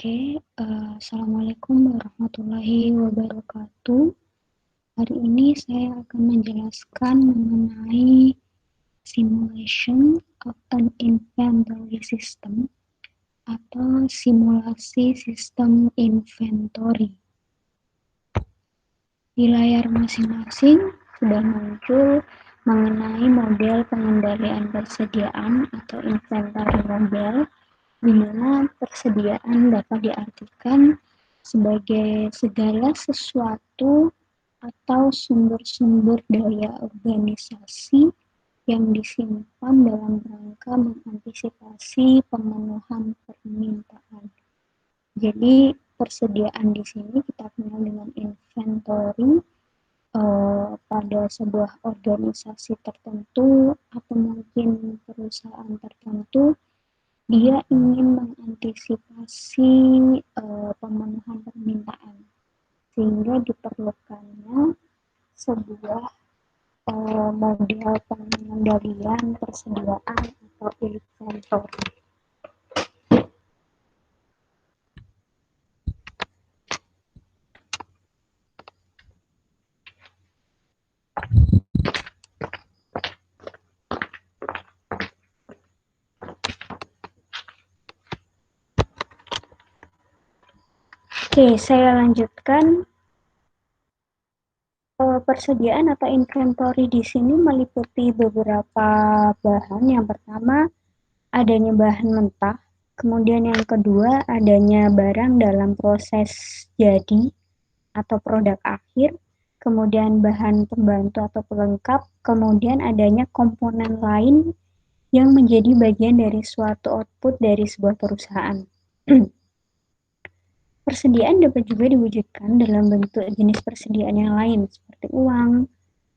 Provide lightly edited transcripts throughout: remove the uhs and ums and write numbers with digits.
Assalamualaikum warahmatullahi wabarakatuh. Hari ini saya akan menjelaskan mengenai simulation of an inventory system atau simulasi sistem inventory. Di layar masing-masing sudah muncul mengenai model pengendalian persediaan atau inventory model, di mana persediaan dapat diartikan sebagai segala sesuatu atau sumber-sumber daya organisasi yang disimpan dalam rangka mengantisipasi pemenuhan permintaan. Jadi persediaan di sini kita kenal dengan inventory pada sebuah organisasi tertentu atau mungkin perusahaan tertentu. Dia ingin mengantisipasi pemenuhan permintaan, sehingga diperlukannya sebuah model pengendalian persediaan atau inventory. Oke, saya lanjutkan. Persediaan atau inventory di sini meliputi beberapa bahan. Yang pertama, adanya bahan mentah. Kemudian yang kedua, adanya barang dalam proses jadi atau produk akhir. Kemudian bahan pembantu atau pelengkap. Kemudian adanya komponen lain yang menjadi bagian dari suatu output dari sebuah perusahaan. Persediaan dapat juga diwujudkan dalam bentuk jenis persediaan yang lain, seperti uang,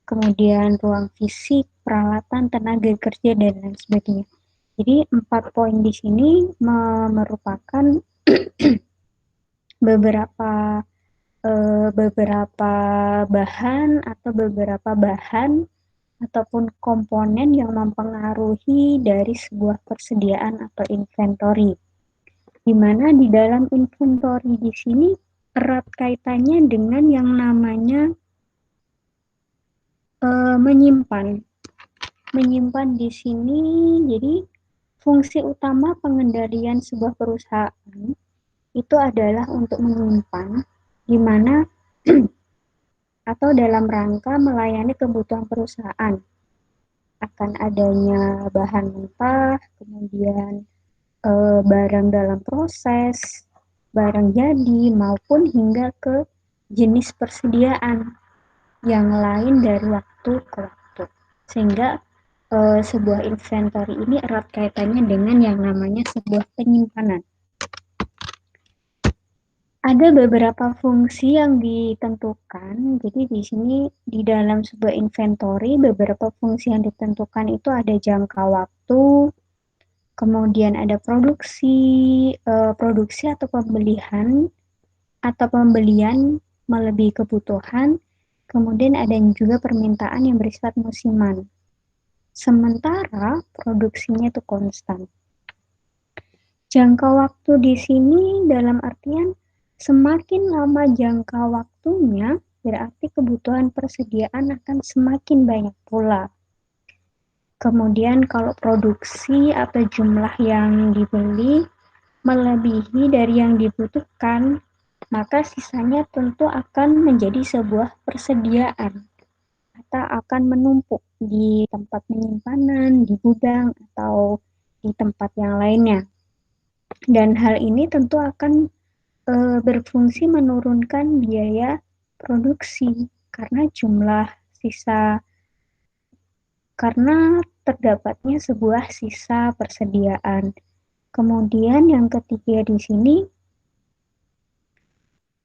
kemudian ruang fisik, peralatan, tenaga kerja, dan lain sebagainya. Jadi 4 poin di sini merupakan beberapa bahan atau beberapa bahan ataupun komponen yang mempengaruhi dari sebuah persediaan atau inventory. Di mana di dalam inventory di sini erat kaitannya dengan yang namanya menyimpan. Menyimpan di sini, jadi fungsi utama pengendalian sebuah perusahaan itu adalah untuk menyimpan, di mana atau dalam rangka melayani kebutuhan perusahaan. Akan adanya bahan mentah, kemudian barang dalam proses, barang jadi, maupun hingga ke jenis persediaan yang lain dari waktu ke waktu. Sehingga sebuah inventory ini erat kaitannya dengan yang namanya sebuah penyimpanan. Ada beberapa fungsi yang ditentukan. Jadi di sini di dalam sebuah inventory beberapa fungsi yang ditentukan itu ada jangka waktu, kemudian ada produksi atau pembelian melebihi kebutuhan, kemudian ada juga permintaan yang bersifat musiman. Sementara produksinya itu konstan. Jangka waktu di sini dalam artian semakin lama jangka waktunya, berarti kebutuhan persediaan akan semakin banyak pula. Kemudian kalau produksi atau jumlah yang dibeli melebihi dari yang dibutuhkan, maka sisanya tentu akan menjadi sebuah persediaan atau akan menumpuk di tempat penyimpanan, di gudang, atau di tempat yang lainnya. Dan hal ini tentu akan berfungsi menurunkan biaya produksi karena terdapatnya sebuah sisa persediaan. Kemudian yang ketiga di sini,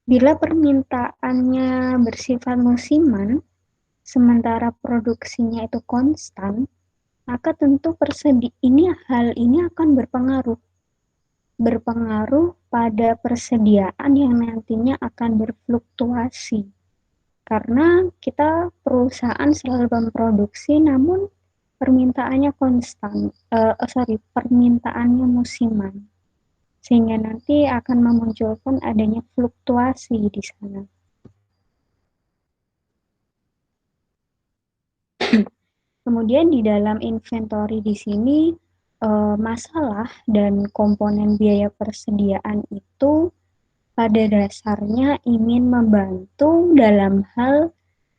bila permintaannya bersifat musiman, sementara produksinya itu konstan, maka tentu hal ini akan berpengaruh pada persediaan yang nantinya akan berfluktuasi. Karena kita perusahaan selalu memproduksi, namun permintaannya permintaannya musiman. sehingga nanti akan memunculkan adanya fluktuasi di sana. Kemudian di dalam inventory di sini masalah dan komponen biaya persediaan itu pada dasarnya ingin membantu dalam hal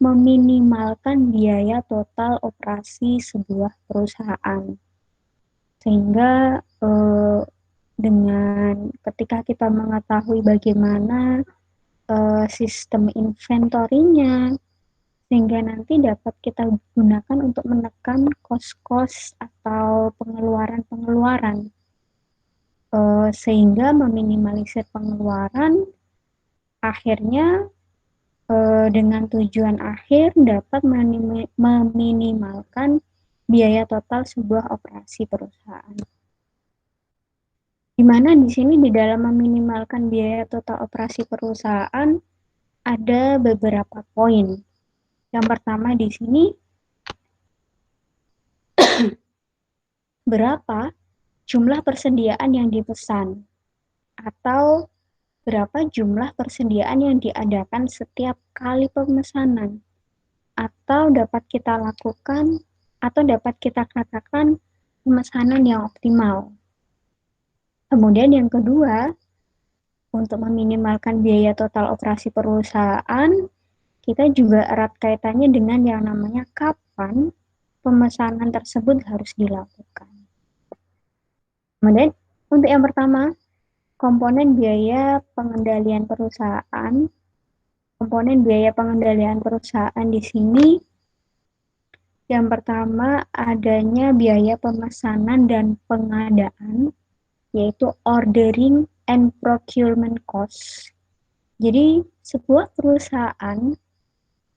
meminimalkan biaya total operasi sebuah perusahaan. Sehingga dengan ketika kita mengetahui bagaimana sistem inventorinya, sehingga nanti dapat kita gunakan untuk menekan kos-kos atau pengeluaran-pengeluaran, sehingga meminimalisir pengeluaran, akhirnya dengan tujuan akhir dapat meminimalkan biaya total sebuah operasi perusahaan. Di mana di sini di dalam meminimalkan biaya total operasi perusahaan ada beberapa poin. Yang pertama di sini, berapa jumlah persediaan yang dipesan atau berapa jumlah persediaan yang diadakan setiap kali pemesanan, atau dapat kita lakukan atau dapat kita katakan pemesanan yang optimal. Kemudian yang kedua, untuk meminimalkan biaya total operasi perusahaan, kita juga erat kaitannya dengan yang namanya kapan pemesanan tersebut harus dilakukan. Kemudian untuk yang pertama, komponen biaya pengendalian perusahaan. Komponen biaya pengendalian perusahaan di sini yang pertama adanya biaya pemesanan dan pengadaan, yaitu ordering and procurement cost. Jadi sebuah perusahaan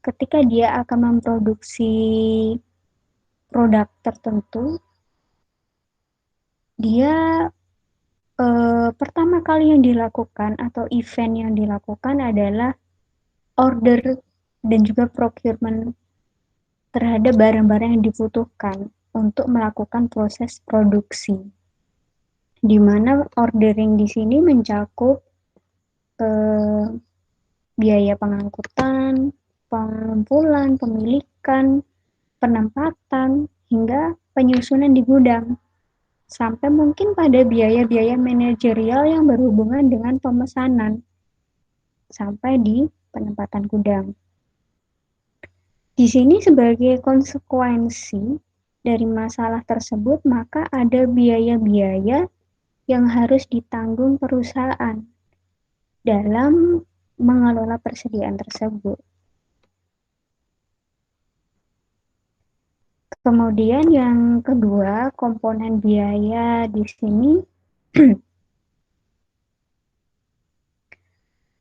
ketika dia akan memproduksi produk tertentu, dia pertama kali yang dilakukan atau event yang dilakukan adalah order dan juga procurement terhadap barang-barang yang dibutuhkan untuk melakukan proses produksi. Di mana ordering di sini mencakup biaya pengangkutan, pengumpulan, pemilikan, penempatan, hingga penyusunan di gudang. Sampai mungkin pada biaya-biaya manajerial yang berhubungan dengan pemesanan sampai di penempatan gudang. Di sini sebagai konsekuensi dari masalah tersebut, maka ada biaya-biaya yang harus ditanggung perusahaan dalam mengelola persediaan tersebut. Kemudian yang kedua, komponen biaya di sini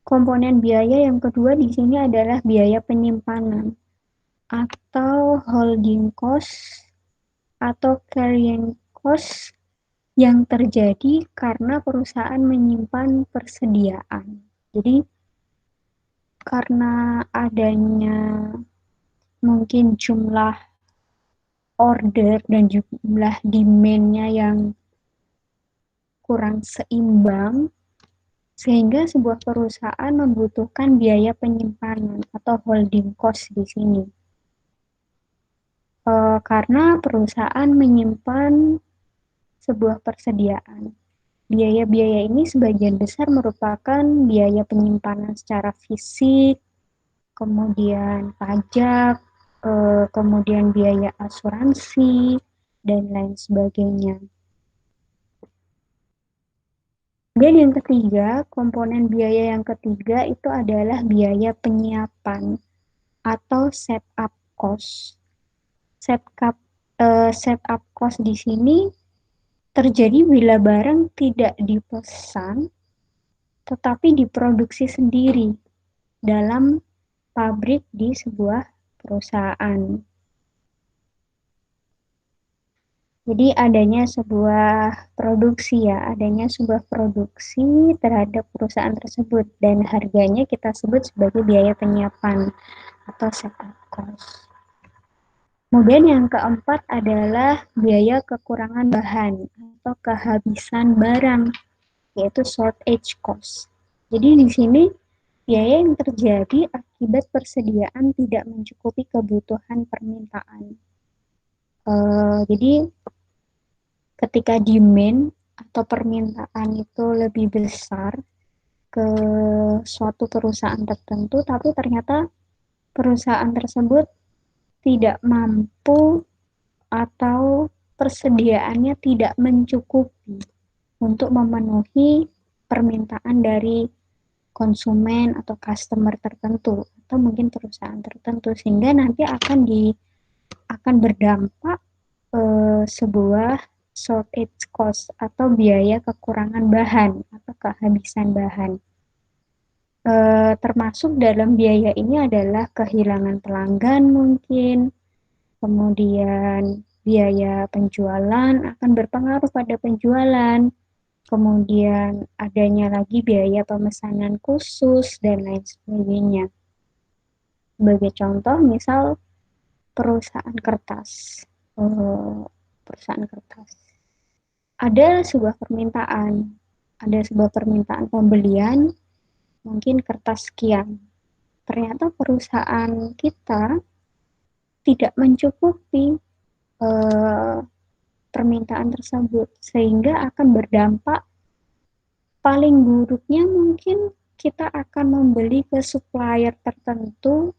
komponen biaya yang kedua di sini adalah biaya penyimpanan atau holding cost atau carrying cost yang terjadi karena perusahaan menyimpan persediaan. Jadi karena adanya mungkin jumlah order dan jumlah demand-nya yang kurang seimbang, sehingga sebuah perusahaan membutuhkan biaya penyimpanan atau holding cost di sini. Karena perusahaan menyimpan sebuah persediaan. Biaya-biaya ini sebagian besar merupakan biaya penyimpanan secara fisik, kemudian pajak, kemudian biaya asuransi, dan lain sebagainya. Dan yang ketiga, komponen biaya yang ketiga itu adalah biaya penyiapan atau setup cost. Setup cost di sini terjadi bila barang tidak dipesan tetapi diproduksi sendiri dalam pabrik di sebuah perusahaan. Jadi adanya sebuah produksi terhadap perusahaan tersebut dan harganya kita sebut sebagai biaya penyiapan atau setup cost. Kemudian yang keempat adalah biaya kekurangan bahan atau kehabisan barang. yaitu shortage cost. Jadi di sini biaya yang terjadi akibat persediaan tidak mencukupi kebutuhan permintaan. Jadi ketika demand atau permintaan itu lebih besar ke suatu perusahaan tertentu, tapi ternyata perusahaan tersebut tidak mampu atau persediaannya tidak mencukupi untuk memenuhi permintaan dari konsumen atau customer tertentu atau mungkin perusahaan tertentu, sehingga nanti akan berdampak sebuah shortage cost atau biaya kekurangan bahan atau kehabisan bahan. Termasuk dalam biaya ini adalah kehilangan pelanggan mungkin, kemudian biaya penjualan akan berpengaruh pada penjualan, kemudian adanya lagi biaya pemesanan khusus dan lain sebagainya. Sebagai contoh, misal perusahaan kertas, perusahaan kertas. Ada sebuah permintaan pembelian, mungkin kertas sekian. Ternyata perusahaan kita tidak mencukupi permintaan tersebut, sehingga akan berdampak paling buruknya mungkin kita akan membeli ke supplier tertentu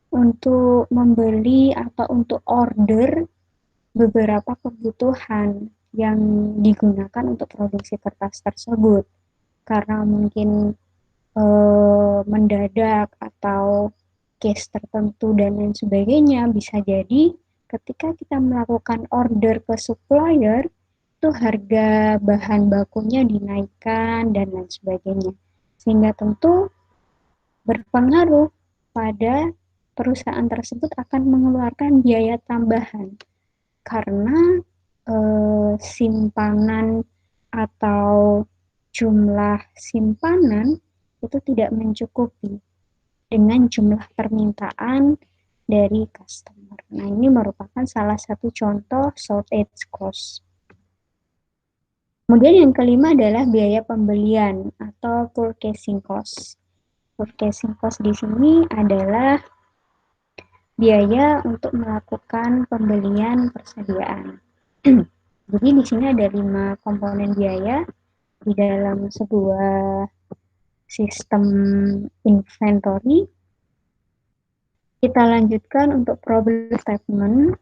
untuk membeli atau untuk order beberapa kebutuhan yang digunakan untuk produksi kertas tersebut, karena mungkin mendadak atau case tertentu dan lain sebagainya. Bisa jadi ketika kita melakukan order ke supplier itu harga bahan bakunya dinaikkan dan lain sebagainya, sehingga tentu berpengaruh pada perusahaan tersebut akan mengeluarkan biaya tambahan karena simpanan atau jumlah simpanan itu tidak mencukupi dengan jumlah permintaan dari customer. Nah, ini merupakan salah satu contoh shortage cost. Kemudian yang kelima adalah biaya pembelian atau purchasing cost. Purchasing cost di sini adalah biaya untuk melakukan pembelian persediaan. Jadi di sini ada 5 komponen biaya di dalam sebuah sistem inventory. Kita lanjutkan untuk problem statement.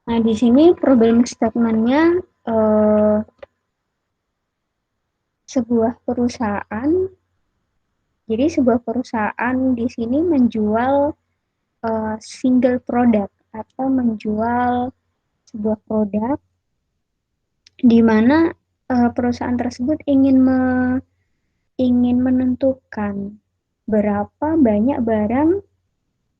Nah, di sini problem statement-nya sebuah perusahaan. Jadi sebuah perusahaan di sini menjual single product atau menjual sebuah produk di mana perusahaan tersebut ingin menentukan berapa banyak barang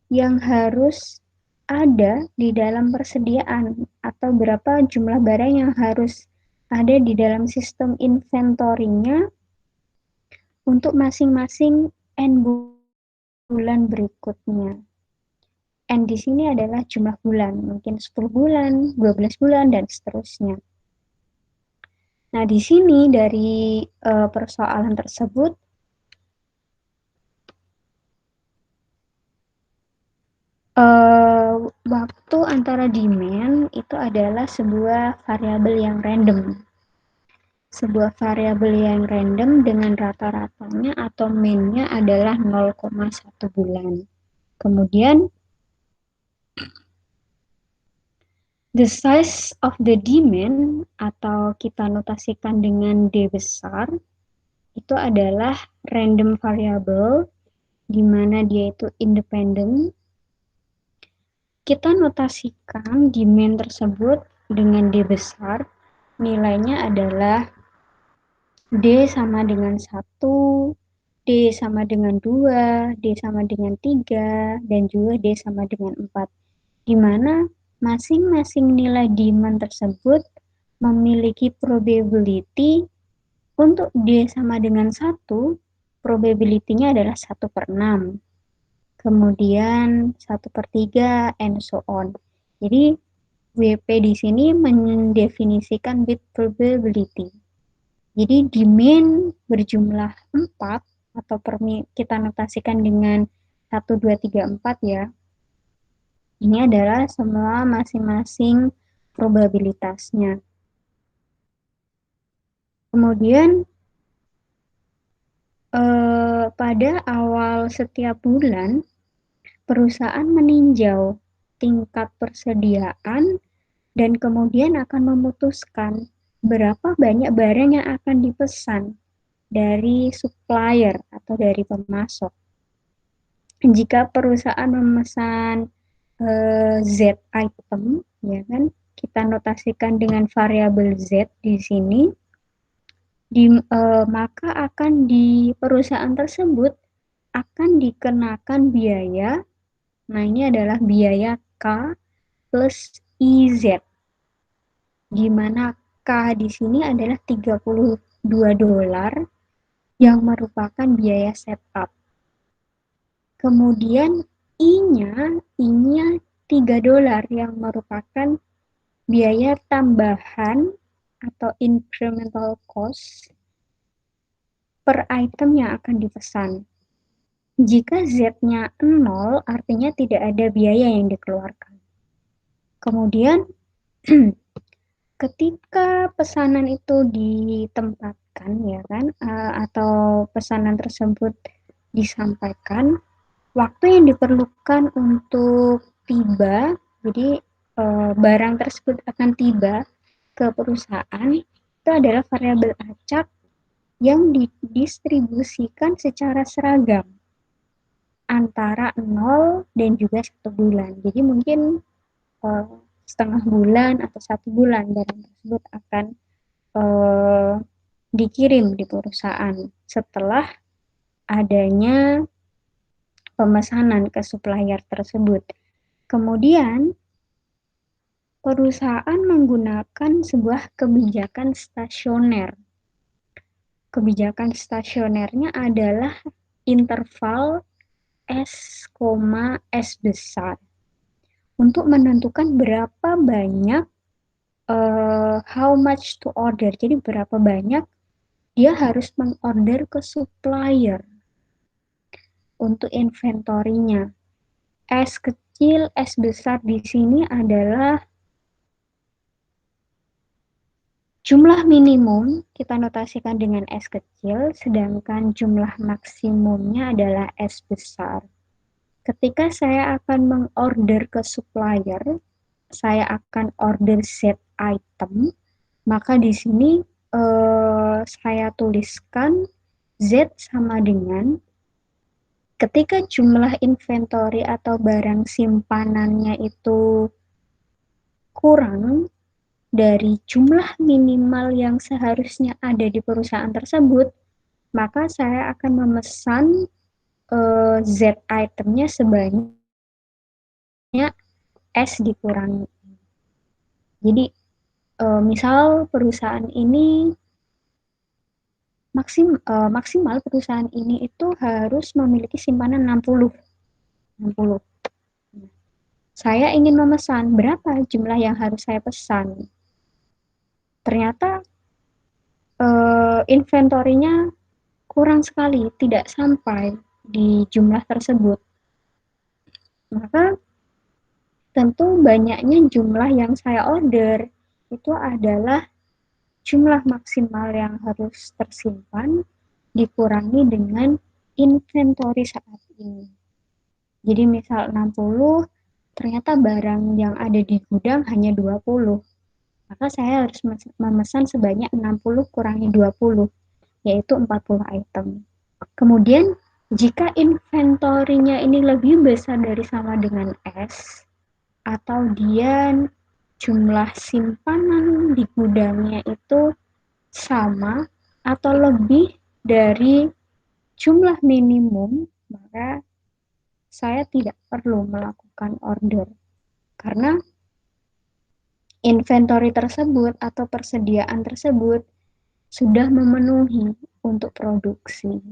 yang harus ada di dalam persediaan atau berapa jumlah barang yang harus ada di dalam sistem inventory-nya untuk masing-masing N bulan berikutnya. N di sini adalah jumlah bulan, mungkin 10 bulan, 12 bulan, dan seterusnya. Nah, di sini dari persoalan tersebut, waktu antara demand itu adalah sebuah variabel yang random. Sebuah variabel yang random dengan rata-ratanya atau mean-nya adalah 0,1 bulan. Kemudian, the size of the demand atau kita notasikan dengan D besar itu adalah random variable di mana dia itu independen. Kita notasikan demand tersebut dengan D besar, nilainya adalah D sama dengan 1, D sama dengan 2, D sama dengan 3, dan juga D sama dengan 4. Di mana masing-masing nilai demand tersebut memiliki probability untuk D sama dengan 1, probability-nya adalah 1/6. Kemudian 1/3, and so on. Jadi, WP di sini mendefinisikan bit probability. Jadi demand berjumlah 4 atau kita notasikan dengan 1, 2, 3, 4 ya. Ini adalah semua masing-masing probabilitasnya. Kemudian pada awal setiap bulan, perusahaan meninjau tingkat persediaan dan kemudian akan memutuskan berapa banyak barang yang akan dipesan dari supplier atau dari pemasok. Jika perusahaan memesan Z item, ya kan, kita notasikan dengan variabel Z di sini, maka akan di perusahaan tersebut akan dikenakan biaya. Nah, ini adalah biaya K plus IZ, di mana K di sini adalah $32 yang merupakan biaya setup. Kemudian I-nya $3 yang merupakan biaya tambahan atau incremental cost per item yang akan dipesan. Jika Z-nya 0, artinya tidak ada biaya yang dikeluarkan. Kemudian, ketika pesanan itu ditempatkan, ya kan, atau pesanan tersebut disampaikan, waktu yang diperlukan untuk tiba, jadi barang tersebut akan tiba ke perusahaan, itu adalah variabel acak yang didistribusikan secara seragam antara 0 dan juga 1 bulan. Jadi mungkin setengah bulan atau 1 bulan barang tersebut akan dikirim di perusahaan setelah adanya pemesanan ke supplier tersebut. Kemudian perusahaan menggunakan sebuah kebijakan stasioner. Kebijakan stasionernya adalah interval S, S besar untuk menentukan berapa banyak how much to order. Jadi berapa banyak dia harus mengorder ke supplier untuk inventorinya. S kecil, S besar di sini adalah jumlah minimum, kita notasikan dengan S kecil, sedangkan jumlah maksimumnya adalah S besar. Ketika saya akan mengorder ke supplier, saya akan order set item, maka di sini saya tuliskan Z sama dengan ketika jumlah inventory atau barang simpanannya itu kurang dari jumlah minimal yang seharusnya ada di perusahaan tersebut, maka saya akan memesan Z itemnya sebanyak S dikurangi. Jadi misal perusahaan ini maksimal perusahaan ini itu harus memiliki simpanan 60. Saya ingin memesan, berapa jumlah yang harus saya pesan? Ternyata inventorinya kurang sekali, tidak sampai di jumlah tersebut. Maka tentu banyaknya jumlah yang saya order itu adalah jumlah maksimal yang harus tersimpan dikurangi dengan inventory saat ini. Jadi misal 60, ternyata barang yang ada di gudang hanya 20. Maka saya harus memesan sebanyak 60 kurangi 20, yaitu 40 item. Kemudian jika inventorinya ini lebih besar dari sama dengan S, atau dia jumlah simpanan di gudangnya itu sama atau lebih dari jumlah minimum, maka saya tidak perlu melakukan order karena inventory tersebut atau persediaan tersebut sudah memenuhi untuk produksi.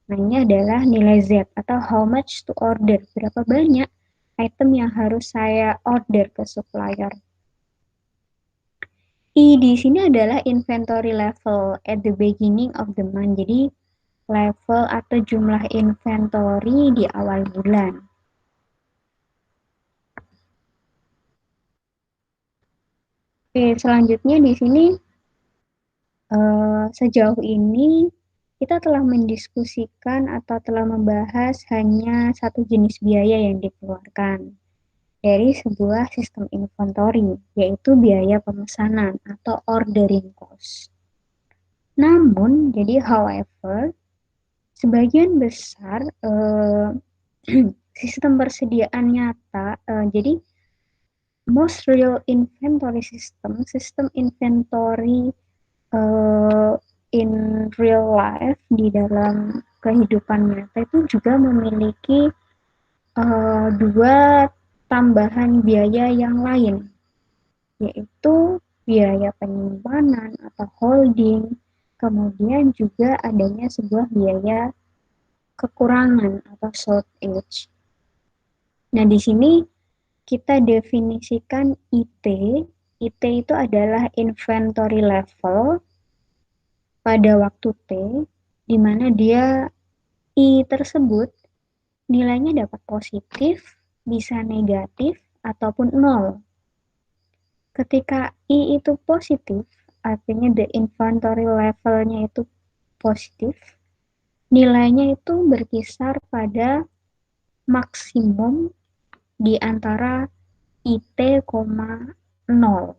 Nah, ini adalah nilai Z atau how much to order, berapa banyak item yang harus saya order ke supplier. I di sini adalah inventory level at the beginning of the month. Jadi level atau jumlah inventory di awal bulan. Oke, selanjutnya di sini sejauh ini kita telah mendiskusikan atau telah membahas hanya satu jenis biaya yang dikeluarkan dari sebuah sistem inventory, yaitu biaya pemesanan atau ordering cost. Namun, jadi however, sebagian besar sistem persediaan nyata, jadi most real inventory system, sistem inventory uh, in real life di dalam kehidupan nyata itu juga memiliki dua tambahan biaya yang lain, yaitu biaya penyimpanan atau holding, kemudian juga adanya sebuah biaya kekurangan atau shortage. Nah, di sini kita definisikan IT. IT itu adalah inventory level pada waktu T, di mana dia I tersebut nilainya dapat positif, bisa negatif, ataupun nol. Ketika I itu positif, artinya the inventory levelnya itu positif, nilainya itu berkisar pada maksimum di antara IT, nol.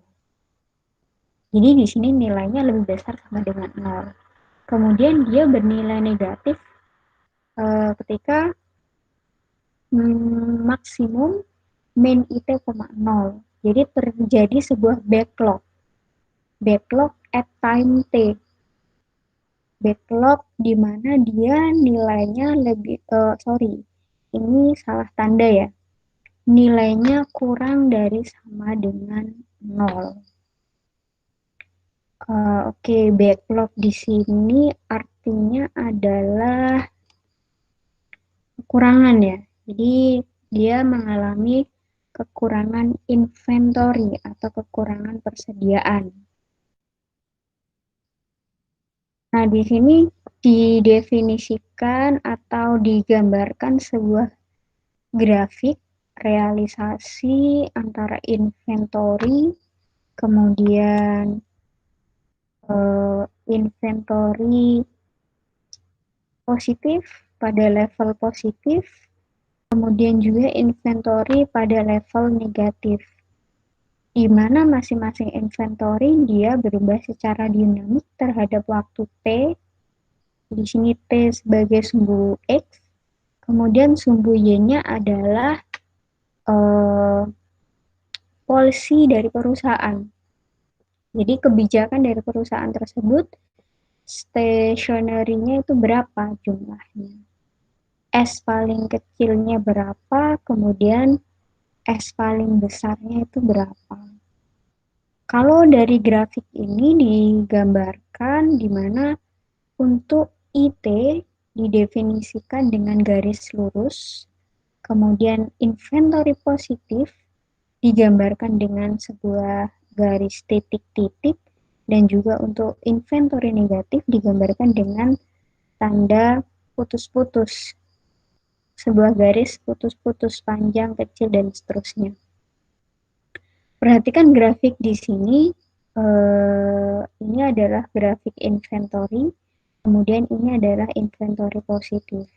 Jadi di sini nilainya lebih besar sama dengan nol. Kemudian dia bernilai negatif ketika maksimum min IT, nol. Jadi terjadi sebuah backlog. Backlog at time T. Backlog di mana dia nilainya lebih, ini salah tanda ya. Nilainya kurang dari sama dengan nol. Oke, backlog di sini artinya adalah kekurangan ya. Jadi dia mengalami kekurangan inventory atau kekurangan persediaan. Nah, di sini didefinisikan atau digambarkan sebuah grafik realisasi antara inventory, kemudian inventory positif pada level positif, kemudian juga inventory pada level negatif, di mana masing-masing inventory dia berubah secara dinamik terhadap waktu T. Di sini T sebagai sumbu X, kemudian sumbu Y-nya adalah policy dari perusahaan. Jadi kebijakan dari perusahaan tersebut, stationery-nya itu berapa jumlahnya. S paling kecilnya berapa, kemudian S paling besarnya itu berapa. Kalau dari grafik ini digambarkan di mana untuk IT didefinisikan dengan garis lurus, kemudian inventory positif digambarkan dengan sebuah garis titik-titik, dan juga untuk inventory negatif digambarkan dengan tanda putus-putus, sebuah garis putus-putus panjang, kecil, dan seterusnya. Perhatikan grafik di sini, ini adalah grafik inventory, kemudian ini adalah inventory positif,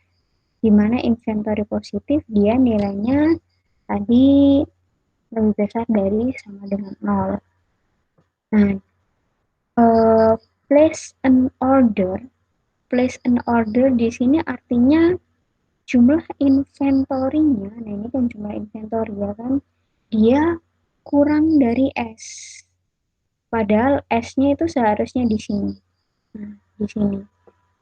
di mana inventory positif dia nilainya tadi lebih besar dari sama dengan 0. Nah, place an order. Place an order di sini artinya jumlah inventory-nya. Nah, ini kan jumlah inventory ya kan. Dia kurang dari S. Padahal S-nya itu seharusnya di sini. Nah, di sini.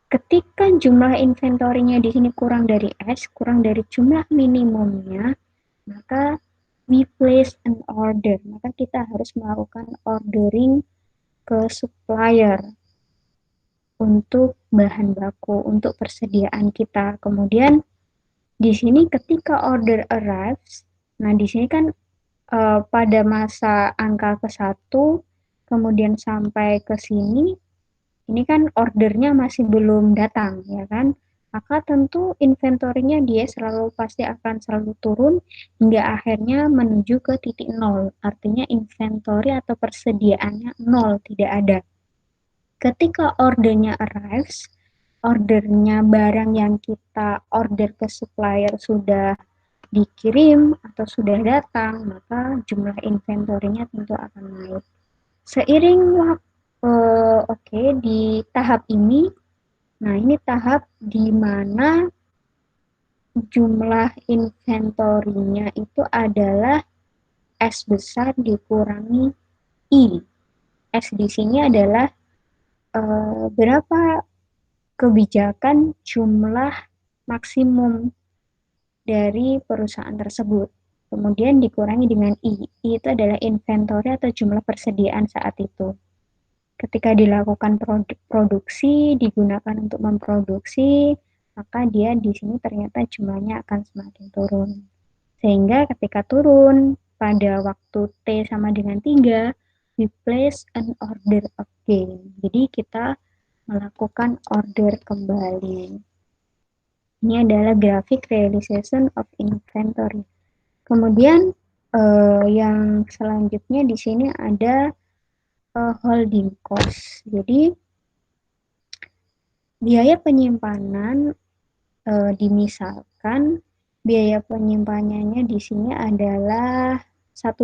Ketika jumlah inventory-nya di sini kurang dari S, kurang dari jumlah minimumnya, maka we place an order. Maka kita harus melakukan ordering ke supplier untuk bahan baku, untuk persediaan kita. Kemudian di sini ketika order arrives, nah di sini kan pada masa angka ke-1 kemudian sampai ke sini, ini kan ordernya masih belum datang, ya kan? Maka tentu inventorinya dia pasti akan selalu turun hingga akhirnya menuju ke titik nol. Artinya inventory atau persediaannya nol, tidak ada. Ketika ordernya arrives, ordernya barang yang kita order ke supplier sudah dikirim atau sudah datang, maka jumlah inventorinya tentu akan naik. Seiring waktu, oke, di tahap ini, nah ini tahap di mana jumlah inventorinya itu adalah S besar dikurangi I. S di sini adalah berapa kebijakan jumlah maksimum dari perusahaan tersebut. Kemudian dikurangi dengan I. I itu adalah inventory atau jumlah persediaan saat itu. Ketika dilakukan produksi, digunakan untuk memproduksi, maka dia di sini ternyata jumlahnya akan semakin turun. Sehingga ketika turun pada waktu T sama dengan 3, we place an order again. Jadi kita melakukan order kembali. Ini adalah grafik realization of inventory. Kemudian yang selanjutnya di sini ada holding cost. Jadi biaya penyimpanan dimisalkan biaya penyimpanannya di sini adalah $1.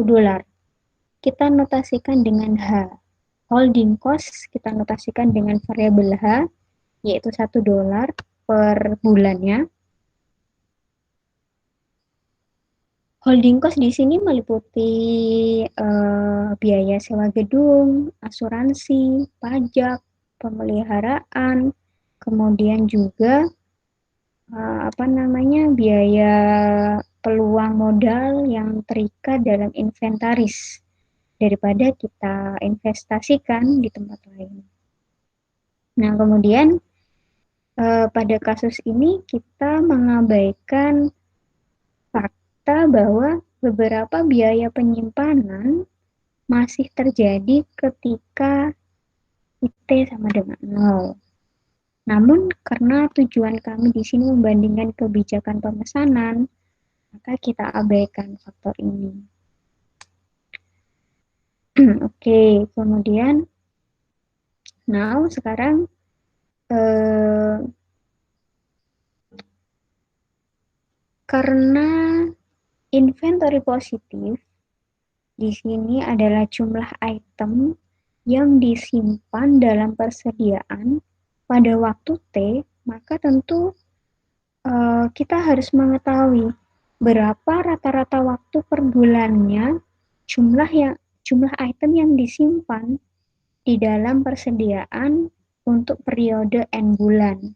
Kita notasikan dengan H. Holding cost kita notasikan dengan variabel H, yaitu $1 per bulannya. Holding cost di sini meliputi biaya sewa gedung, asuransi, pajak, pemeliharaan, kemudian juga biaya peluang modal yang terikat dalam inventaris daripada kita investasikan di tempat lain. Nah, kemudian pada kasus ini kita mengabaikan fakta bahwa beberapa biaya penyimpanan masih terjadi ketika IT sama dengan 0. Namun, karena tujuan kami di sini membandingkan kebijakan pemesanan, maka kita abaikan faktor ini. Oke, kemudian, sekarang karena inventory positif di sini adalah jumlah item yang disimpan dalam persediaan pada waktu T, maka tentu kita harus mengetahui berapa rata-rata waktu per bulannya jumlah item yang disimpan di dalam persediaan untuk periode N bulan.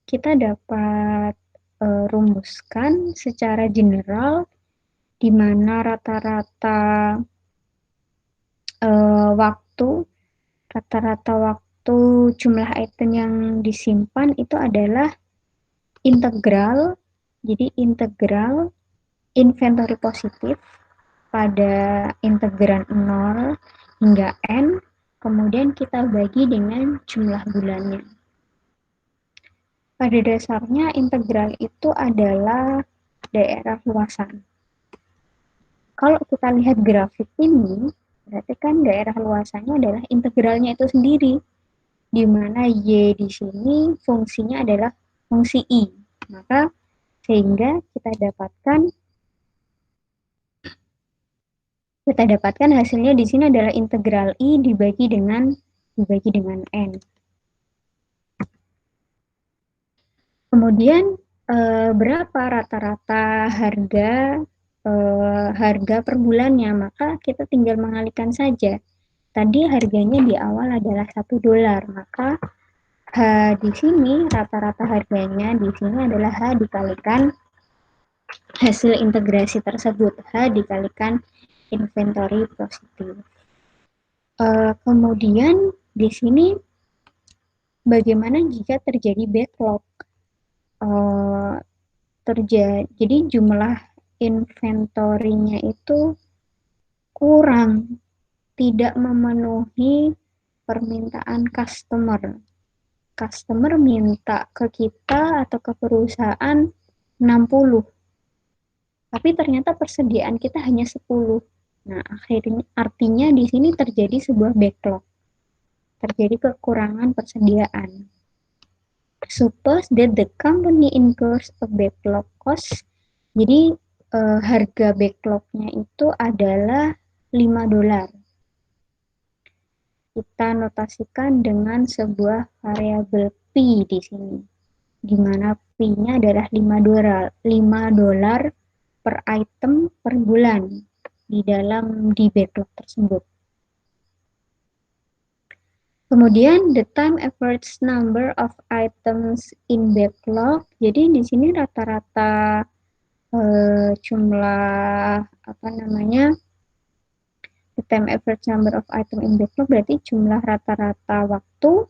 Kita dapat rumuskan secara general di mana rata-rata waktu jumlah item yang disimpan itu adalah integral. Jadi integral inventory positif pada integran 0 hingga N, kemudian kita bagi dengan jumlah bulannya. Pada dasarnya integral itu adalah daerah luasan. Kalau kita lihat grafik ini, berarti kan daerah luasannya adalah integralnya itu sendiri, di mana Y di sini fungsinya adalah fungsi I. Maka sehingga kita dapatkan hasilnya di sini adalah integral I dibagi dengan N. Kemudian berapa rata-rata harga per bulannya, maka kita tinggal mengalihkan saja. Tadi harganya di awal adalah $1, maka H di sini rata-rata harganya di sini adalah H dikalikan hasil integrasi tersebut, H dikalikan inventory positif. Kemudian di sini bagaimana jika terjadi backlog? Jadi jumlah inventorinya itu kurang. tidak memenuhi permintaan customer. Customer minta ke kita atau ke perusahaan 60, tapi ternyata persediaan kita hanya 10. Nah, akhirnya artinya di sini terjadi sebuah backlog, terjadi kekurangan persediaan. Suppose that the company incurs a backlog cost. Jadi harga backlognya itu adalah $5. Kita notasikan dengan sebuah variabel P di sini, di mana P-nya adalah $5 per item per bulan di backlog tersebut. Kemudian the time average number of items in backlog. Jadi di sini rata-rata jumlah the time average number of item in backlog berarti jumlah rata-rata waktu,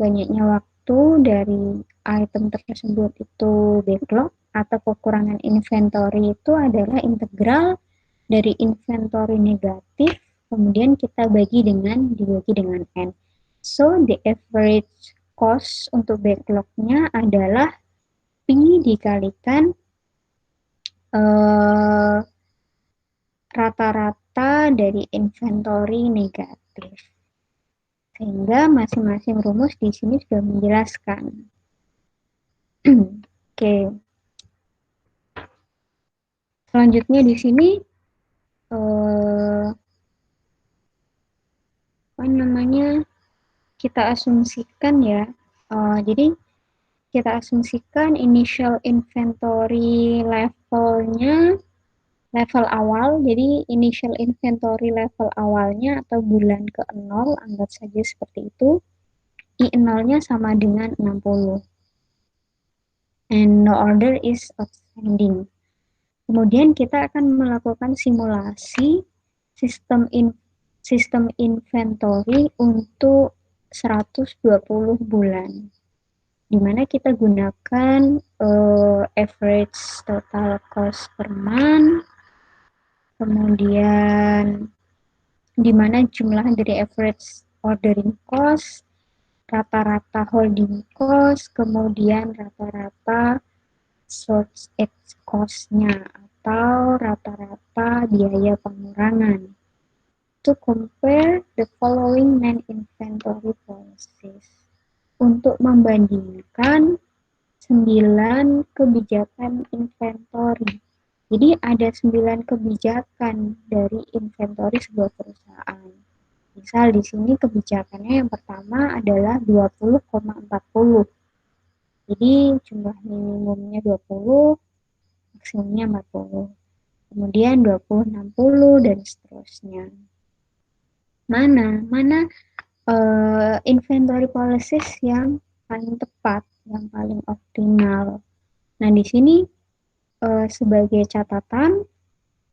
banyaknya waktu dari item tersebut itu backlog atau kekurangan inventory itu adalah integral dari inventory negatif, kemudian kita dibagi dengan N. So, the average cost untuk backlog-nya adalah P dikalikan rata-rata dari inventory negatif. Sehingga masing-masing rumus di sini sudah menjelaskan. Oke. Selanjutnya di sini kita asumsikan ya. Jadi kita asumsikan initial inventory levelnya level awal. Jadi initial inventory level awalnya atau bulan ke-0, anggap saja seperti itu. I0-nya sama dengan 60. And no order is outstanding. Kemudian kita akan melakukan simulasi sistem inventory untuk 120 bulan, di mana kita gunakan average total cost per month, kemudian di mana jumlah dari average ordering cost, rata-rata holding cost, kemudian rata-rata source edge cost-nya atau rata-rata biaya pengurangan. To compare the following non-inventory policies. Untuk membandingkan 9 kebijakan inventory. Jadi ada 9 kebijakan dari inventory sebuah perusahaan. Misal di sini kebijakannya yang pertama adalah 20,40. Jadi jumlah minimumnya 20, maksimumnya 40. Kemudian 20, 60 dan seterusnya. Mana inventory policies yang paling tepat, yang paling optimal. Nah, di sini sebagai catatan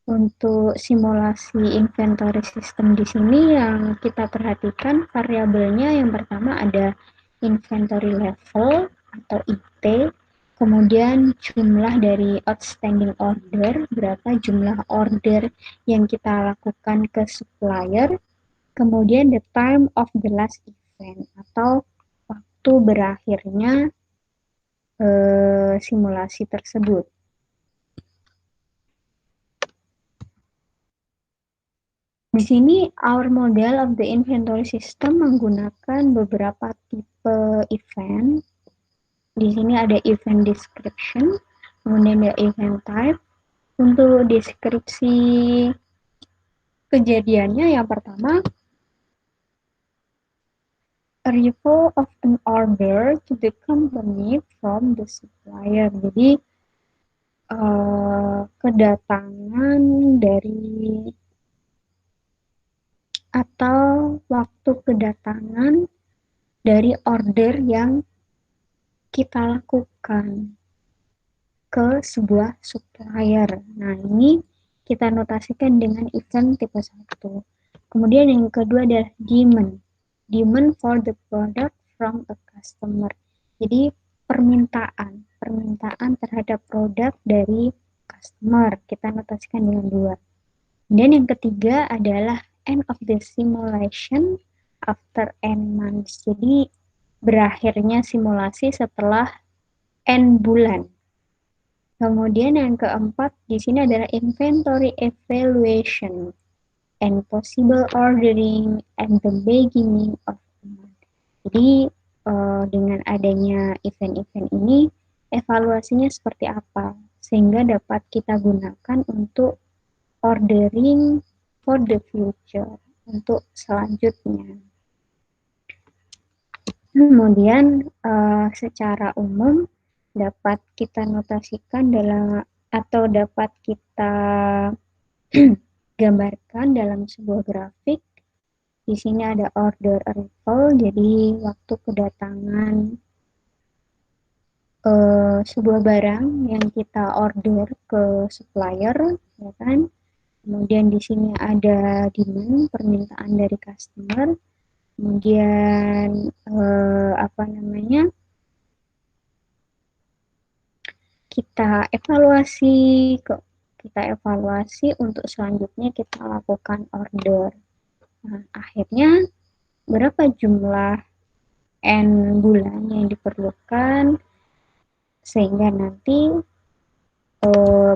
untuk simulasi inventory system di sini yang kita perhatikan variabelnya yang pertama ada inventory level atau IT, kemudian jumlah dari outstanding order, berapa jumlah order yang kita lakukan ke supplier, kemudian the time of the last event atau waktu berakhirnya simulasi tersebut. Di sini our model of the inventory system menggunakan beberapa tipe event. Di sini ada event description, kemudian ada event type. Untuk deskripsi kejadiannya yang pertama, arrival of an order to the company from the supplier. Jadi kedatangan dari atau waktu kedatangan dari order yang kita lakukan ke sebuah supplier. Nah, ini kita notasikan dengan event tipe 1. Kemudian yang kedua adalah demand. Demand for the product from a customer. Jadi permintaan terhadap produk dari customer. Kita notasikan dengan 2. Dan yang ketiga adalah end of the simulation after n months. Jadi berakhirnya simulasi setelah n bulan. Kemudian yang keempat di sini adalah inventory evaluation and possible ordering at the beginning of the month. Jadi dengan adanya event-event ini, evaluasinya seperti apa sehingga dapat kita gunakan untuk ordering for the future, untuk selanjutnya. Kemudian secara umum dapat kita notasikan dalam atau dapat kita gambarkan dalam sebuah grafik. Di sini ada order arrival, jadi waktu kedatangan sebuah barang yang kita order ke supplier, ya kan? Kemudian di sini ada demand, permintaan dari customer. Kemudian kita evaluasi untuk selanjutnya kita lakukan order. Nah, akhirnya berapa jumlah N bulan yang diperlukan sehingga nanti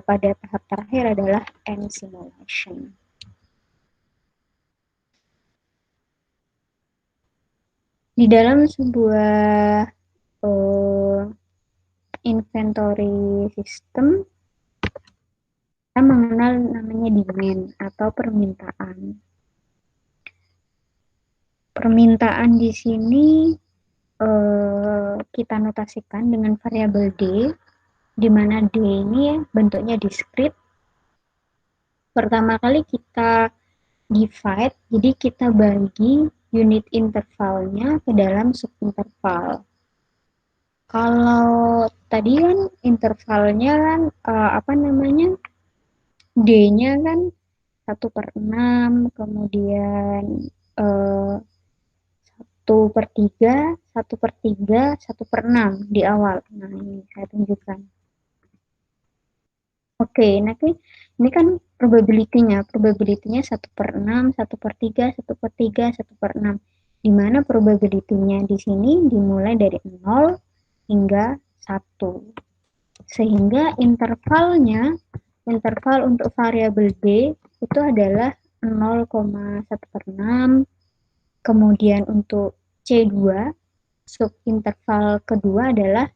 pada tahap terakhir adalah N simulation. Di dalam sebuah inventory system, kita mengenal namanya demand atau permintaan. Permintaan di sini kita notasikan dengan variabel D, di mana D ini bentuknya discrete. Pertama kali kita divide, jadi kita bagi unit intervalnya ke dalam subinterval. Kalau tadi kan intervalnya kan D-nya kan 1/6, kemudian 1/3, 1/3, 1/6 di awal. Nah, ini saya tunjukkan. Oke, nanti ini kan probability-nya 1/6, 1/3, 1/3, 1/6. Di mana probability-nya di sini dimulai dari 0 hingga 1. Sehingga interval untuk variabel B itu adalah 0,1/6. Kemudian untuk C2 subinterval kedua adalah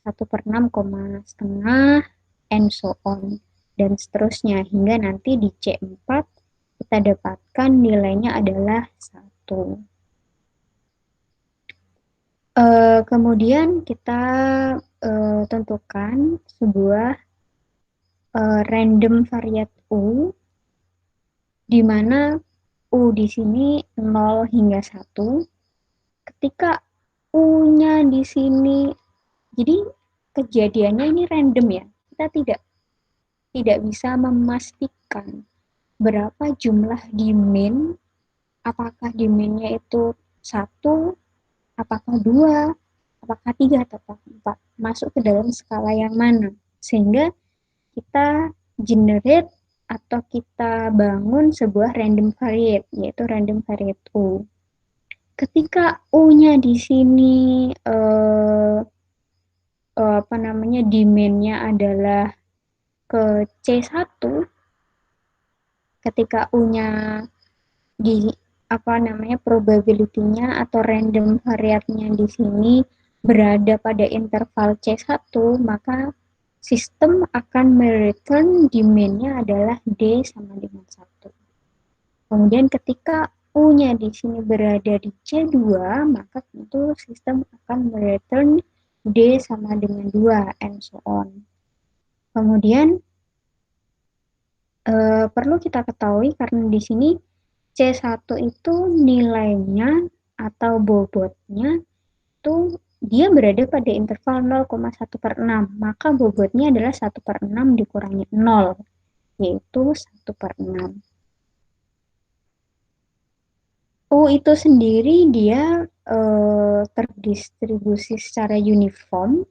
1/6,5 and so on, dan seterusnya hingga nanti di C4 kita dapatkan nilainya adalah 1. Kemudian kita tentukan sebuah random variate U, di mana U di sini 0 hingga 1. Ketika U-nya di sini, jadi kejadiannya ini random ya, kita tidak bisa memastikan berapa jumlah demand, apakah demand-nya itu 1, apakah 2, apakah 3, atau 4, masuk ke dalam skala yang mana, sehingga kita generate atau kita bangun sebuah random variate, yaitu random variate U. Ketika U-nya di sini demand-nya adalah ke C1, ketika U-nya di probability-nya atau random variate-nya di sini berada pada interval C1, maka sistem akan mereturn demand-nya adalah D sama dengan 1. Kemudian ketika U-nya di sini berada di C2, maka tentu sistem akan mereturn D sama dengan 2, and so on. Kemudian perlu kita ketahui karena di sini C1 itu nilainya atau bobotnya itu dia berada pada interval 0,1/6, maka bobotnya adalah 1/6 dikurangi 0, yaitu 1/6. U itu sendiri dia terdistribusi secara uniform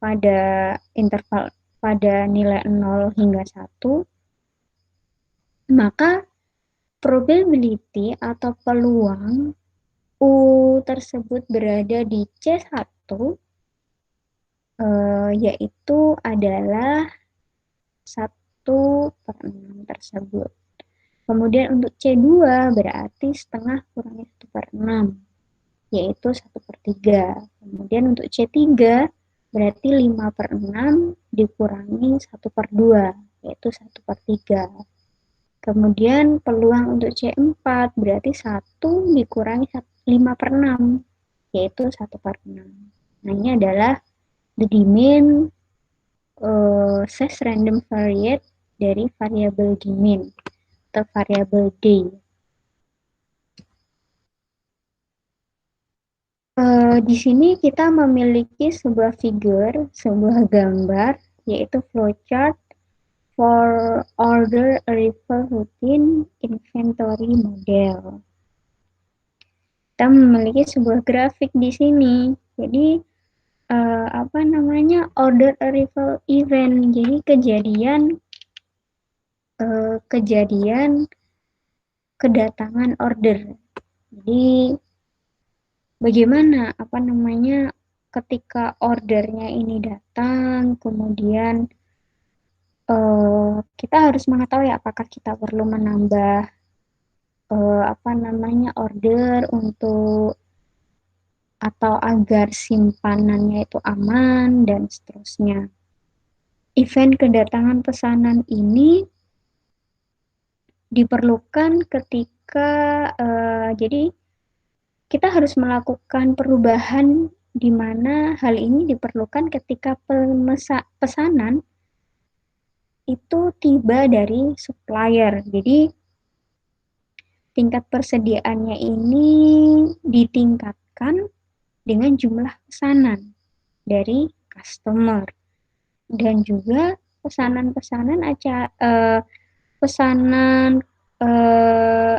pada interval pada nilai 0 hingga 1, maka probability atau peluang U tersebut berada di C1 yaitu adalah 1/6 tersebut. Kemudian untuk C2 berarti setengah kurangi 1/6, yaitu 1/3. Kemudian untuk C3 berarti 5/6 dikurangi 1/2, yaitu 1/3. Kemudian peluang untuk C4 berarti 1 dikurangi 5/6, yaitu 1/6. Nah, ini adalah the dimin size random variate dari variabel dimin atau variabel D. Di sini kita memiliki sebuah figure, sebuah gambar, yaitu flowchart for order arrival routine inventory model. Kita memiliki sebuah grafik di sini. Jadi order arrival event. Jadi kejadian kedatangan order. Jadi bagaimana ketika ordernya ini datang, kemudian kita harus mengetahui apakah kita perlu menambah order untuk atau agar simpanannya itu aman dan seterusnya. Event kedatangan pesanan ini diperlukan ketika jadi kita harus melakukan perubahan di mana hal ini diperlukan ketika pesanan itu tiba dari supplier. Jadi tingkat persediaannya ini ditingkatkan dengan jumlah pesanan dari customer, dan juga pesanan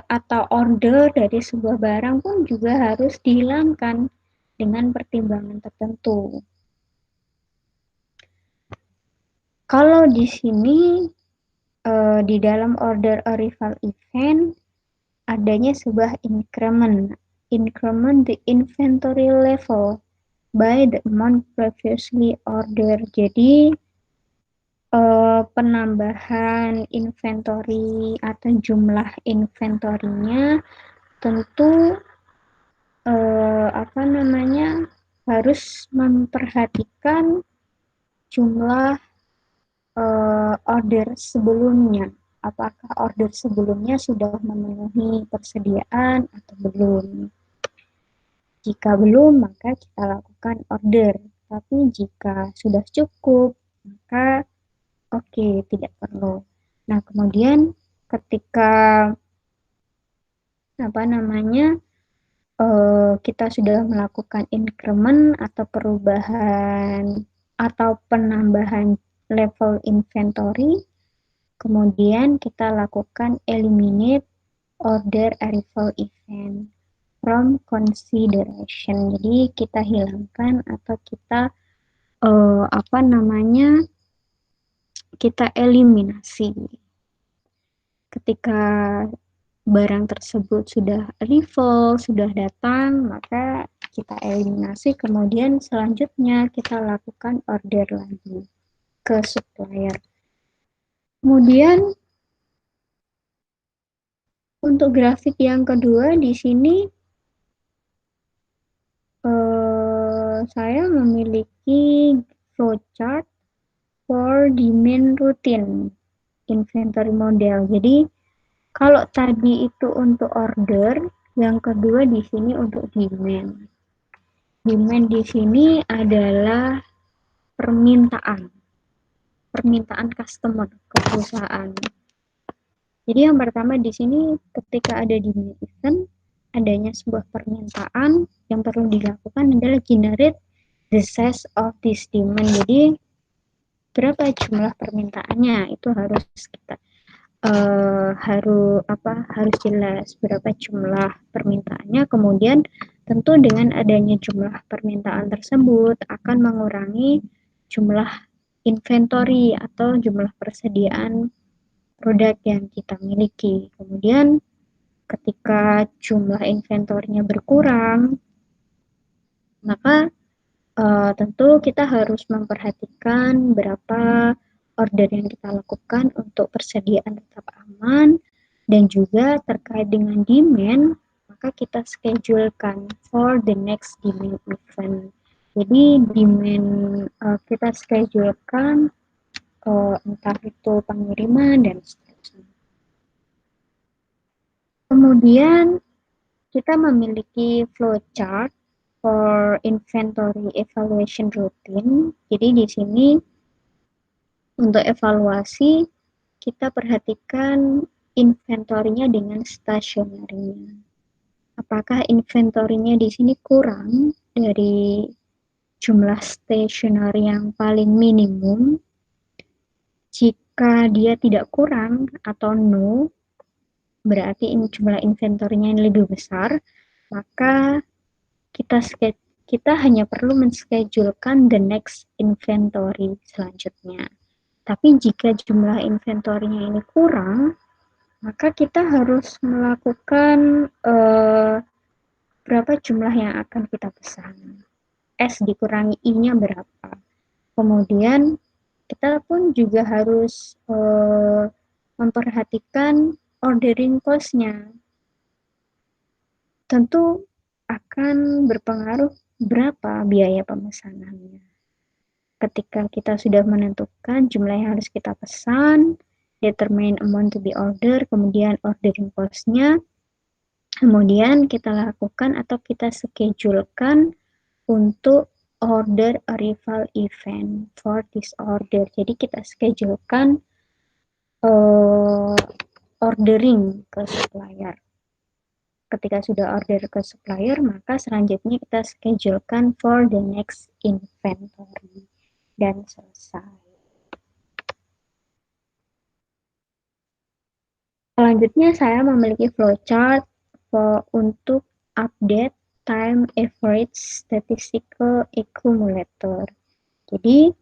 atau order dari sebuah barang pun juga harus dihilangkan dengan pertimbangan tertentu. Kalau di sini di dalam order arrival event adanya sebuah increment the inventory level by the amount previously ordered. Jadi penambahan inventory atau jumlah inventorinya tentu harus memperhatikan jumlah order sebelumnya. Apakah order sebelumnya sudah memenuhi persediaan atau belum? Jika belum, maka kita lakukan order. Tapi jika sudah cukup, maka tidak perlu. Nah, kemudian ketika kita sudah melakukan increment atau perubahan atau penambahan level inventory, kemudian kita lakukan eliminate order arrival event from consideration. Jadi kita hilangkan atau kita kita eliminasi. Ketika barang tersebut sudah arrival, sudah datang, maka kita eliminasi, kemudian selanjutnya kita lakukan order lagi ke supplier. Kemudian untuk grafik yang kedua di sini saya memiliki flowchart for demand routine inventory model. Jadi kalau tadi itu untuk order, yang kedua di sini untuk demand. Demand di sini adalah permintaan customer ke perusahaan. Jadi yang pertama di sini ketika ada demand event, adanya sebuah permintaan, yang perlu dilakukan adalah generate the size of this demand. Jadi berapa jumlah permintaannya itu harus kita harus jelas berapa jumlah permintaannya. Kemudian tentu dengan adanya jumlah permintaan tersebut akan mengurangi jumlah inventory atau jumlah persediaan produk yang kita miliki. Kemudian ketika jumlah inventornya berkurang, maka tentu kita harus memperhatikan berapa order yang kita lakukan untuk persediaan tetap aman dan juga terkait dengan demand, maka kita schedulekan for the next demand event. Jadi demand kita schedulekan entah itu pengiriman dan seterusnya. Kemudian kita memiliki flowchart for inventory evaluation routine. Jadi di sini untuk evaluasi kita perhatikan inventorinya dengan stationery-nya. Apakah inventorinya di sini kurang dari jumlah stationery yang paling minimum? Jika dia tidak kurang atau no, berarti jumlah inventorinya yang lebih besar, maka kita hanya perlu menschedulekan the next inventory selanjutnya. Tapi jika jumlah inventorinya ini kurang, maka kita harus melakukan berapa jumlah yang akan kita pesan. S dikurangi I-nya berapa. Kemudian kita pun juga harus memperhatikan ordering cost-nya. Tentu akan berpengaruh berapa biaya pemesanannya. Ketika kita sudah menentukan jumlah yang harus kita pesan, determine amount to be order, kemudian ordering cost-nya, kemudian kita lakukan atau kita schedulekan untuk order arrival event for this order. Jadi kita schedulekan ordering ke supplier. Ketika sudah order ke supplier, maka selanjutnya kita schedulekan for the next inventory. Dan selesai. Selanjutnya saya memiliki flowchart untuk update time average statistical accumulator. Jadi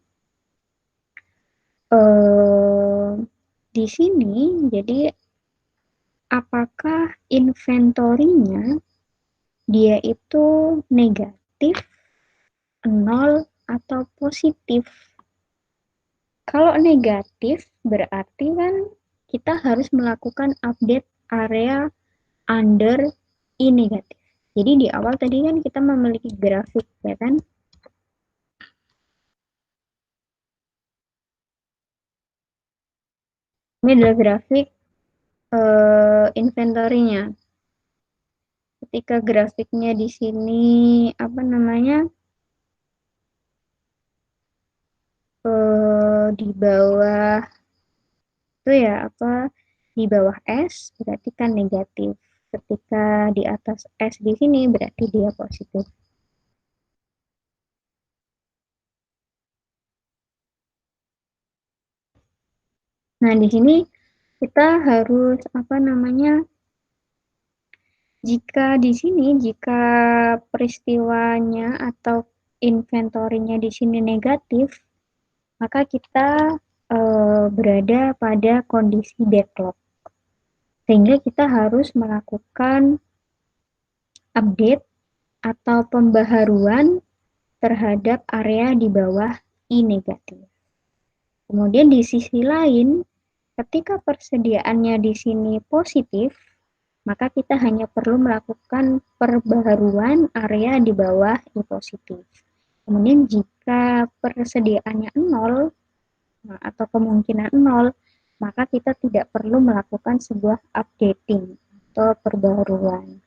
di sini jadi apakah inventorinya dia itu negatif, nol, atau positif. Kalau negatif berarti kan kita harus melakukan update area under I negatif. Jadi di awal tadi kan kita memiliki grafik, ya kan? Ini adalah grafik inventory-nya. Ketika grafiknya di sini apa namanya di bawah itu ya apa di bawah S berarti kan negatif. Ketika di atas S di sini berarti dia positif. Nah, di sini kita harus apa namanya jika peristiwanya atau inventorinya di sini negatif, maka kita berada pada kondisi deadlock. Sehingga kita harus melakukan update atau pembaharuan terhadap area di bawah I negatif. Kemudian di sisi lain, ketika persediaannya di sini positif, maka kita hanya perlu melakukan perbaharuan area di bawah I positif. Kemudian jika persediaannya nol atau kemungkinan nol, maka kita tidak perlu melakukan sebuah updating atau perbaharuan.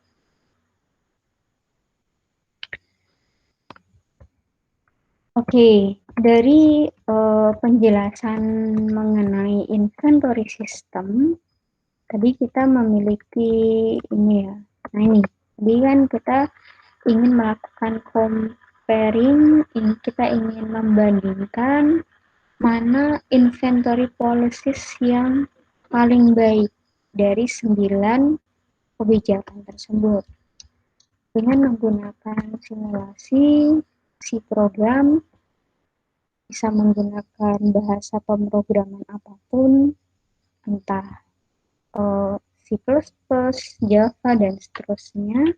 Oke, dari penjelasan mengenai inventory system, tadi kita memiliki ini ya. Nah ini, tadi kan kita ingin melakukan comparing, kita ingin membandingkan mana inventory policies yang paling baik dari 9 kebijakan tersebut. Dengan menggunakan simulasi, si program bisa menggunakan bahasa pemrograman apapun, entah C++, C++, Java, dan seterusnya,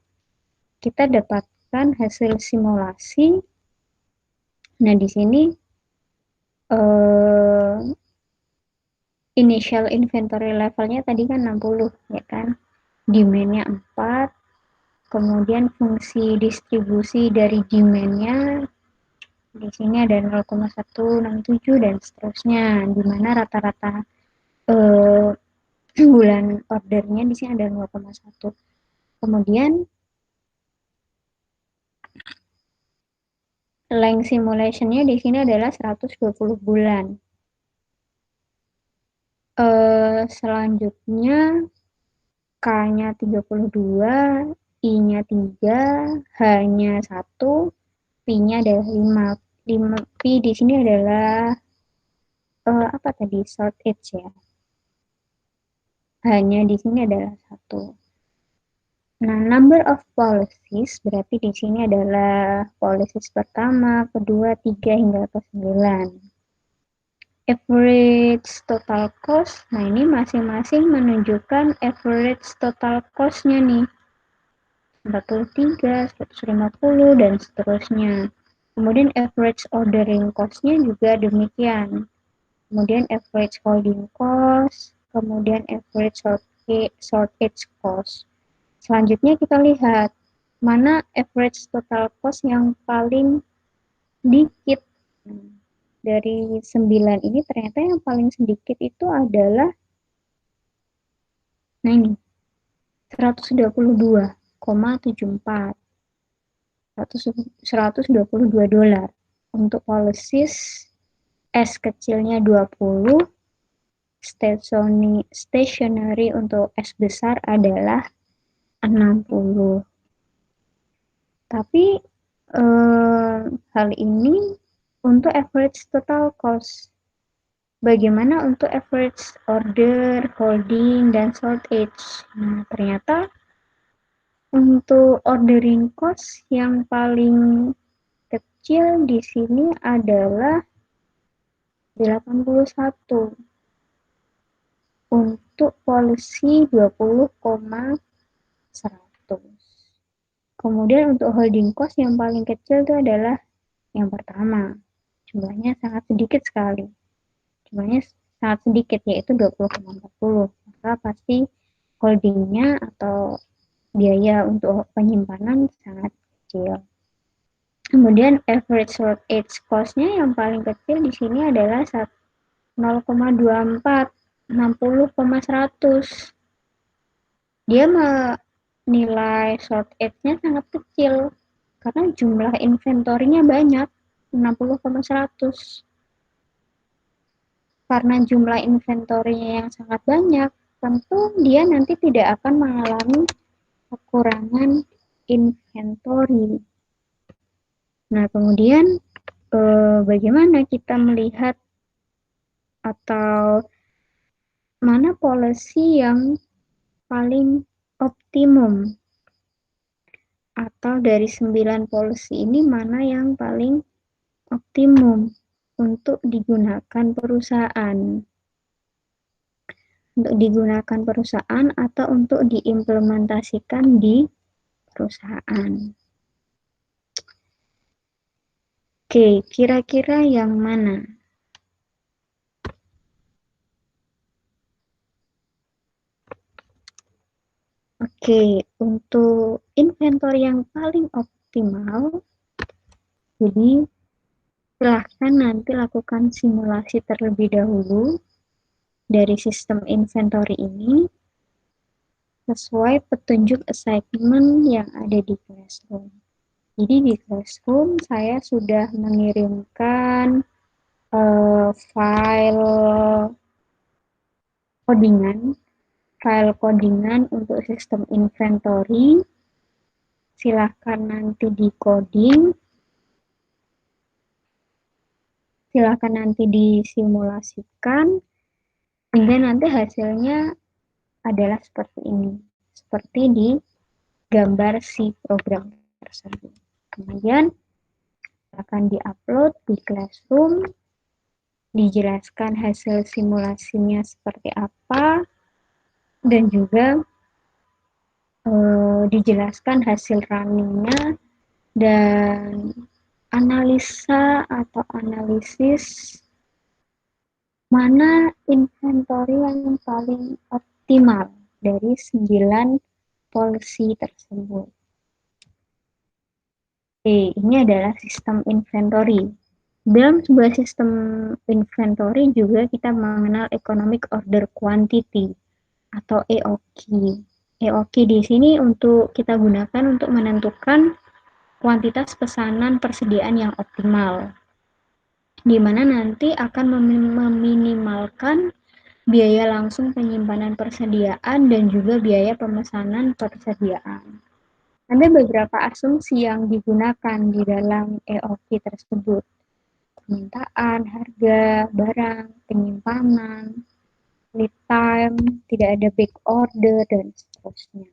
kita dapatkan hasil simulasi. Nah, di sini initial inventory levelnya tadi kan 60, ya kan? Demand-nya 4, kemudian fungsi distribusi dari demand-nya di sini ada 0,167 dan seterusnya, di mana rata-rata bulan ordernya di sini ada 0,1. Kemudian length simulation-nya di sini adalah 120 bulan. Selanjutnya K-nya 32, I-nya 3, H-nya 1, P-nya adalah 5. P di sini adalah apa tadi? Short edge ya. H-nya di sini adalah 1. Nah, number of policies berarti di sini adalah policies pertama, kedua, 3 hingga ke 9. Average total cost, nah ini masing-masing menunjukkan average total cost-nya nih. 43, 150, dan seterusnya. Kemudian average ordering cost-nya juga demikian. Kemudian average holding cost, kemudian average shortage cost. Selanjutnya kita lihat mana average total cost yang paling dikit. Dari 9 ini ternyata yang paling sedikit itu adalah nah ini 122,74 $122 untuk policies S kecilnya 20, stationary untuk S besar adalah 60. Tapi hal ini untuk average total cost. Bagaimana untuk average order, holding, dan shortage? Nah, ternyata untuk ordering cost yang paling kecil di sini adalah 81 untuk polisi 20,100. Kemudian untuk holding cost yang paling kecil itu adalah yang pertama. Jumlahnya sangat sedikit sekali. Jumlahnya sangat sedikit, yaitu 20,40. Maka pasti holdingnya atau biaya untuk penyimpanan sangat kecil. Kemudian average shortage cost-nya yang paling kecil di sini adalah 0,24, 60,100. Dia menilai shortage-nya sangat kecil karena jumlah inventorinya banyak, 60,100. Karena jumlah inventorinya yang sangat banyak, tentu dia nanti tidak akan mengalami kekurangan inventory. Nah, kemudian bagaimana kita melihat atau mana policy yang paling optimum? Atau dari 9 policy ini mana yang paling optimum untuk digunakan perusahaan? Untuk digunakan perusahaan atau untuk diimplementasikan di perusahaan. Oke, kira-kira yang mana? Oke, untuk inventory yang paling optimal, jadi silahkan nanti lakukan simulasi terlebih dahulu dari sistem inventory ini sesuai petunjuk assignment yang ada di Classroom. Jadi di Classroom saya sudah mengirimkan file codingan untuk sistem inventory. Silahkan nanti silahkan nanti disimulasikan hingga nanti hasilnya adalah seperti ini, seperti di gambar si program tersebut. Kemudian akan diupload di Classroom, dijelaskan hasil simulasinya seperti apa, dan juga dijelaskan hasil runningnya dan analisa atau analisis mana inventory yang paling optimal dari 9 policy tersebut. Ini adalah sistem inventory. Dalam sebuah sistem inventory juga kita mengenal economic order quantity atau EOQ. EOQ di sini untuk kita gunakan untuk menentukan kuantitas pesanan persediaan yang optimal, di mana nanti akan meminimalkan biaya langsung penyimpanan persediaan dan juga biaya pemesanan persediaan. Ada beberapa asumsi yang digunakan di dalam EOQ tersebut. Permintaan, harga, barang, penyimpanan, lead time, tidak ada back order, dan seterusnya.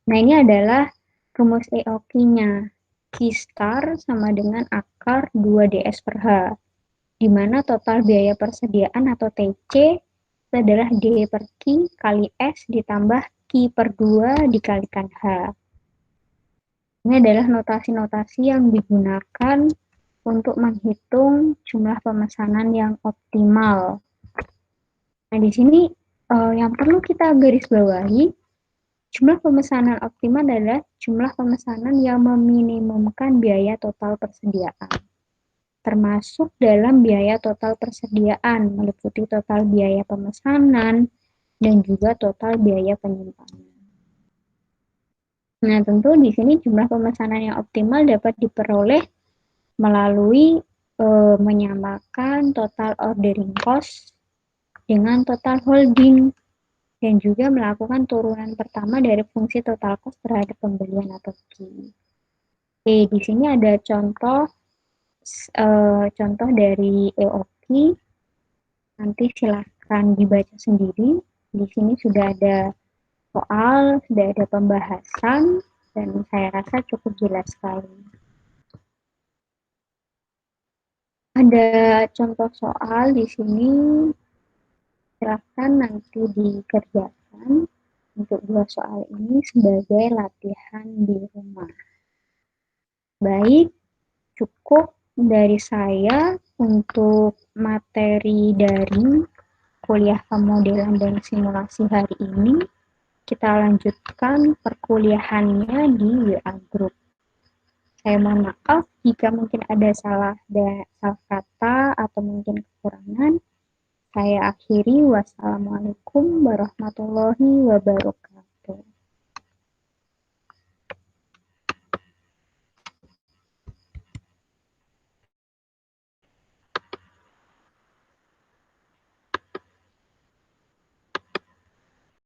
Nah, ini adalah rumus EOQ-nya. Q star sama dengan akar 2DS per H, di mana total biaya persediaan atau TC adalah D per Q kali S ditambah Q per 2 dikalikan H. Ini adalah notasi-notasi yang digunakan untuk menghitung jumlah pemesanan yang optimal. Nah, di sini yang perlu kita garis bawahi, jumlah pemesanan optimal adalah jumlah pemesanan yang meminimumkan biaya total persediaan. Termasuk dalam biaya total persediaan, meliputi total biaya pemesanan dan juga total biaya penyimpanan. Nah, tentu di sini jumlah pemesanan yang optimal dapat diperoleh melalui menyamakan total ordering cost dengan total holding dan juga melakukan turunan pertama dari fungsi total cost terhadap pembelian atau Q. Oke, di sini ada contoh dari EOQ. Nanti silahkan dibaca sendiri. Di sini sudah ada soal, sudah ada pembahasan, dan saya rasa cukup jelas sekali. Ada contoh soal di sini, silahkan nanti dikerjakan untuk 2 soal ini sebagai latihan di rumah. Baik, cukup dari saya untuk materi daring kuliah pemodelan dan simulasi hari ini. Kita lanjutkan perkuliahannya di WA Group. Saya mohon maaf jika mungkin ada salah kata atau mungkin kekurangan. Saya akhiri. Wassalamualaikum warahmatullahi wabarakatuh.